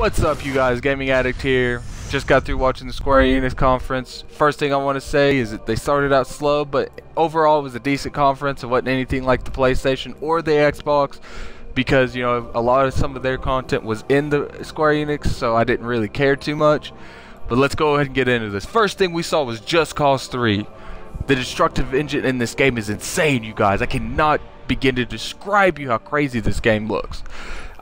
What's up, you guys? Gaming Addict here. Just got through watching the Square Enix conference. First thing I want to say is that they started out slow, but overall it was a decent conference. It wasn't anything like the PlayStation or the Xbox because, you know, a lot of some of their content was in the Square Enix, so I didn't really care too much. But let's go ahead and get into this. First thing we saw was Just Cause 3. The destructive engine in this game is insane, you guys. I cannot begin to describe you how crazy this game looks.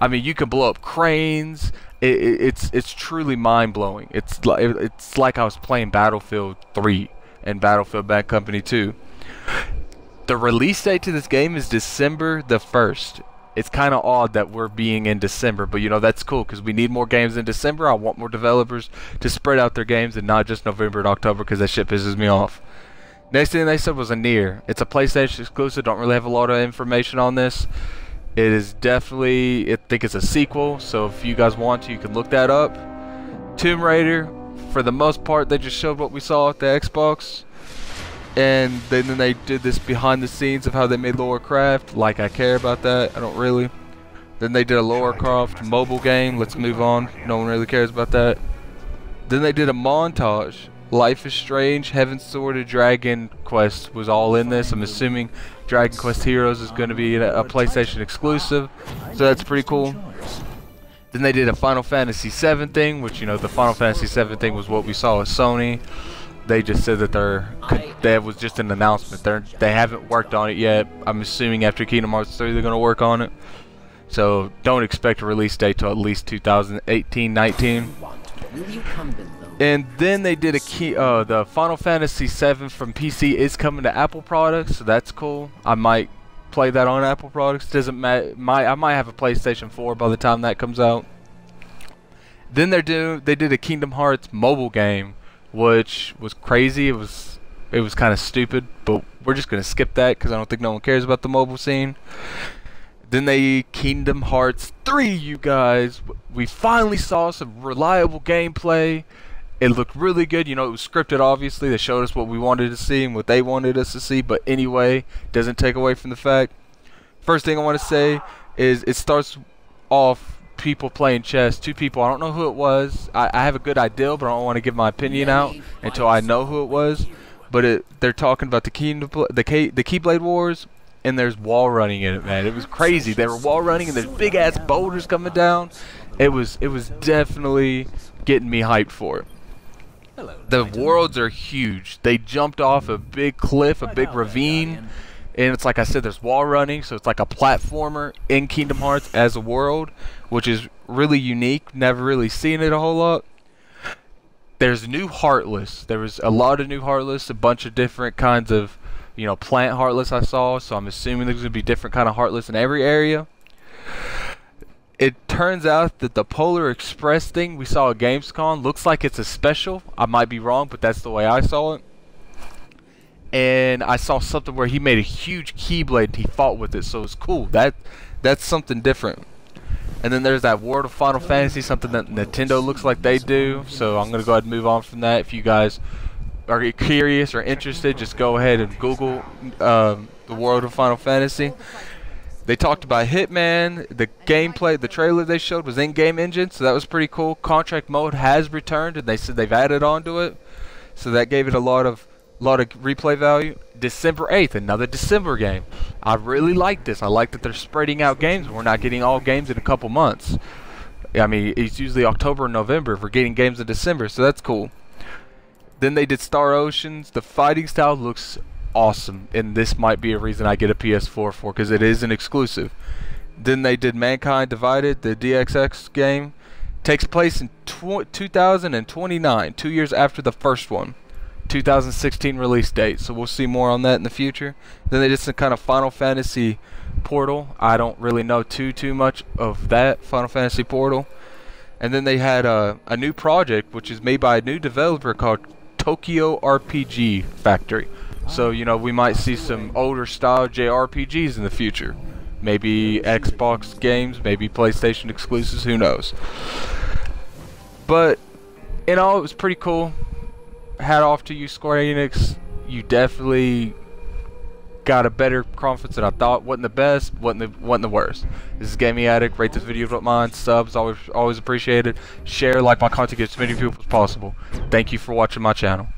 I mean, you can blow up cranes. It's truly mind-blowing. It's like I was playing Battlefield 3 and Battlefield Bad Company 2. The release date to this game is December the 1st. It's kind of odd that we're being in December, but you know, that's cool because we need more games in December. I want more developers to spread out their games and not just November and October because that shit pisses me off. Next thing they said was a Nier. It's a PlayStation exclusive. Don't really have a lot of information on this. It is definitely, I think it's a sequel, so if you guys want to, you can look that up. Tomb Raider, for the most part, they just showed what we saw at the Xbox. And then they did this behind the scenes of how they made Lara Croft. Like, I care about that. I don't really. Then they did a Lara Croft mobile game. Let's move on. No one really cares about that. Then they did a montage. Life is Strange, Heaven's Sword, and Dragon Quest was all in this. I'm assuming Dragon Quest Heroes is going to be a PlayStation exclusive, so that's pretty cool. Then they did a Final Fantasy VII thing, which, you know, the Final Fantasy VII thing was what we saw at Sony. They just said that that was just an announcement. They haven't worked on it yet. I'm assuming after Kingdom Hearts 3 they're going to work on it. So don't expect a release date till at least 2018-19. And then they did the Final Fantasy VII from PC is coming to Apple products, so that's cool. I might play that on Apple products. Doesn't matter. I might have a PlayStation 4 by the time that comes out. Then they did a Kingdom Hearts mobile game, which was crazy. It was kind of stupid, but we're just gonna skip that because I don't think no one cares about the mobile scene. Then Kingdom Hearts 3, you guys. We finally saw some reliable gameplay. It looked really good. You know, it was scripted, obviously. They showed us what we wanted to see and what they wanted us to see. But anyway, doesn't take away from the fact. First thing I want to say is it starts off people playing chess. Two people. I don't know who it was. I have a good idea, but I don't want to give my opinion out until I know who it was. But they're talking about the Keyblade Wars. And there's wall running in it, man. It was crazy. They were wall running and there's big ass boulders coming down. It was definitely getting me hyped for it. The worlds are huge. They jumped off a big cliff, a big ravine, and it's like I said, there's wall running, so it's like a platformer in Kingdom Hearts as a world, which is really unique. Never really seen it a whole lot. There's new Heartless. There was a lot of new Heartless, a bunch of different kinds of, you know, plant Heartless I saw, so I'm assuming there's going to be different kind of Heartless in every area. It turns out that the Polar Express thing we saw at Gamescom looks like it's a special. I might be wrong, but that's the way I saw it. And I saw something where he made a huge Keyblade and he fought with it, so it's cool. That's something different. And then there's that World of Final Fantasy, something that Nintendo looks like they do. So I'm going to go ahead and move on from that. If you guys are curious or interested, just go ahead and Google the World of Final Fantasy. They talked about Hitman. The gameplay, the trailer they showed was in-game engine, so that was pretty cool. Contract mode has returned, and they said they've added on to it, so that gave it a lot of replay value. December 8th, another December game. I really like this. I like that they're spreading out games. We're not getting all games in a couple months. I mean, it's usually October and November if we're getting games in December, so that's cool. Then they did Star Oceans. The fighting style looks awesome, and this might be a reason I get a PS4 for, because it is an exclusive. Then they did Mankind Divided, the DXX game. Takes place in 2029, 2 years after the first one. 2016 release date, so we'll see more on that in the future. Then they did some kind of Final Fantasy Portal. I don't really know too much of that Final Fantasy Portal. And then they had a new project, which is made by a new developer called Tokyo RPG Factory. So, you know, we might see some older style JRPGs in the future. Maybe Xbox games, maybe PlayStation exclusives, who knows. But in all, it was pretty cool. Hat off to you, Square Enix. You definitely got a better conference than I thought. Wasn't the best, wasn't the worst. This is Gaming Addict. Rate this video if you don't mind. Subs always appreciated. Share, like my content, get as many people as possible. Thank you for watching my channel.